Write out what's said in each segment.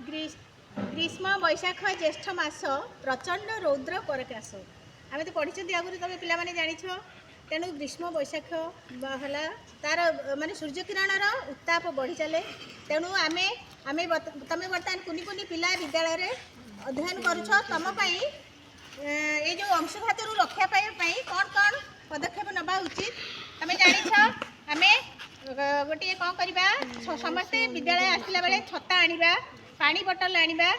ग्रीष्म वैशाख ज्येष्ठ मास प्रचंड रौद्र परकाश आम तो पढ़ी आगुरी तुम पे जाच तेणु ग्रीष्म वैशाख है तार माने सूर्य किरणर उत्ताप बढ़ी चले तेणु आम आम तुम बर्तमान कुनि कुनि पिला विद्यालय अध्ययन करुछ तुम ये जो अंशुघात रक्षा पाइबा कौन कौन पदक्षेप नवा उचित तुम जाच आम गोटे कौन करवा समस्ते विद्यालय आसला बेले छता आनिबा पानी बोतल आनिबा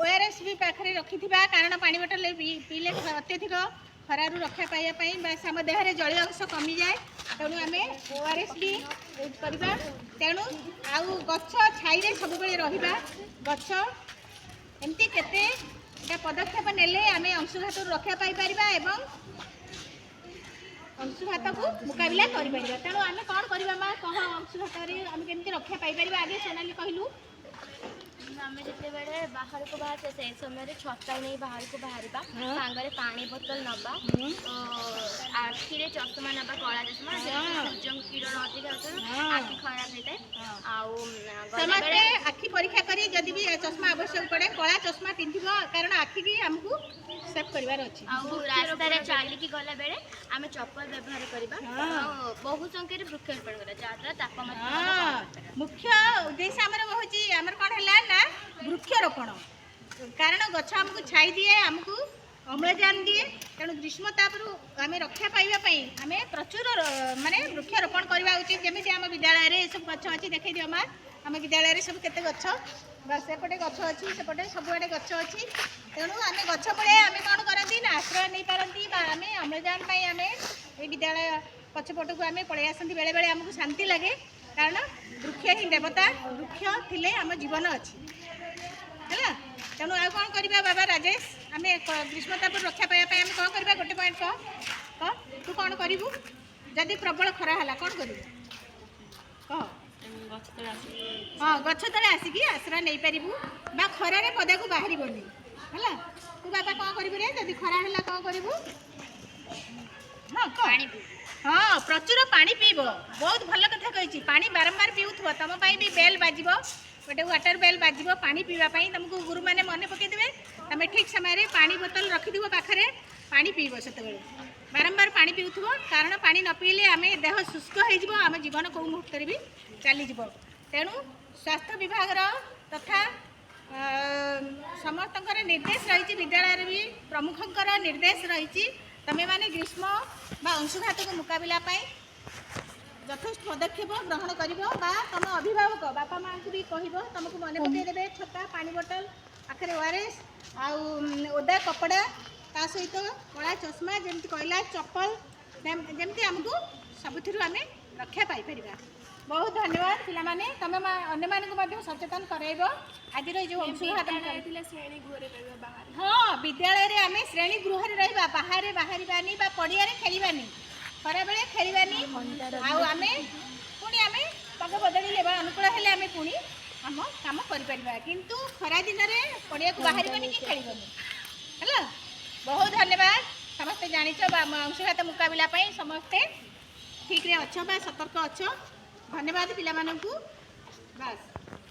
ओआरएस भी पाखे रखि कारण पानी बोतल पीले अत्यधिक खरारु रक्षा पाइबापी बास आम देह जल अंश कमी जाए तेणु आम ओआरएस भी यूज करवा तेणु आउ गछ छाई सब रहा गछ एमती केते पदक्षेप नेले आम अंशुघात रक्षा पाइपर एवं अंशुघात को मुकाबला कर तेणु आम कौन करवा माँ कह अंशुघात आम केमती रक्षा पाइपर आगे सोनाली कहलु आम जिते बड़े बाहर को बाहर से समय छता नहीं बाहर को बाहर सांगे पानी बोतल नवा आखिरे चश्मा नवा कला चश्मा सूर्य किरण अधिक आखि खराब होता है आखि परीक्षा करी जदि भी चश्मा आवश्यक पड़े कला चश्मा पिंध कारण आखि की आमको सेफ करार अच्छी रास्तार चलिकी गला बेले आम चप्पल व्यवहार करवा बहु संख्यार वृक्षारोपण करा जहाँद्वारा तापमात्रा मुख्य उद्देश्य आमर कौन है ना वृक्षारोपण कारण गछ आमको छाई दिए आमको अम्लजान दिए तेणु ग्रीष्म तापरू आम रक्षा पाइबापी आम प्रचुर माने वृक्षारोपण करवा उचित जमी आम विद्यालय सब गछ अच्छी देखी दियो माँ आम विद्यालय सब केते गछ सेपटे गछ अच्छी सेपटे सबुआड़े गछ अच्छी तेणु आम गछ मूले आम कौन करती ना आश्रय नहीं पारती आम अम्लजान आम ये विद्यालय पछपट को आम पलि आसती बेले बेले आमको शांति लगे कारण वृक्ष ही देवता वृक्ष थिले आम जीवन अच्छी है तेणु आ कौन करवा बाबा राजेश आम ग्रीष्मताप रक्षा पाइबा आम कौन करवा गोटे पॉइंट कह तू कौन करू जदि प्रबल खरा है कौन कर कह हाँ गछ तले आसिकी आश्रय नहीं पारू बा खरार पदा को बाहर है तू बाबा कौन करें जदि खरा है कौन करू हाँ हाँ प्रचुर पानी पीब बहुत भल कथा कही पानी बारंबार पीऊ तुम भी बेल बाज गोटे वाटर बेल बाज पानी पीवाई तुमको गुरु मैंने मन पकईदे तुम ठीक समय पानी बोतल रखिद पाखे पानी पीब से बारंबार पानी पीऊ कारण पानी न पीले आम देह शुष्क होम जीवन कौ मुहूर्त भी चलीज तेणु स्वास्थ्य विभाग तथा समस्त निर्देश रही विद्यालय भी प्रमुखर निर्देश रही तमें माने ग्रीष्म बा अंशुघात को मुकाबला यथेष्ट पदक्षेप ग्रहण कर तुम अभिभावक बापा माँ को भी कह तुमको मन पकईदे छता पानी बोतल पाखे ओआरएस ओदा कपड़ा ता सहित कला चश्मा जमी कहला चप्पल जमी आमको सबुठ आम रक्षा पाइपर बहुत धन्यवाद पिलाने तुम अन्य सचेतन करब आज जो अंशुघात हाँ विद्यालय आम श्रेणी गृह रहा बाहर बाहर पड़िया खेलवानी खरा बेले खेलवानी आम पुणी आम पग बदल अनुकूल हेले आम पुणी आम कम कर खरा दिन में पड़िया को बाहर कि खेलनी है बहुत धन्यवाद समस्ते जानिच अंशुघात मुकाबला समस्ते ठीक रे अच्छ बा सतर्क अच्छ धन्यवाद पिला मानकु बस।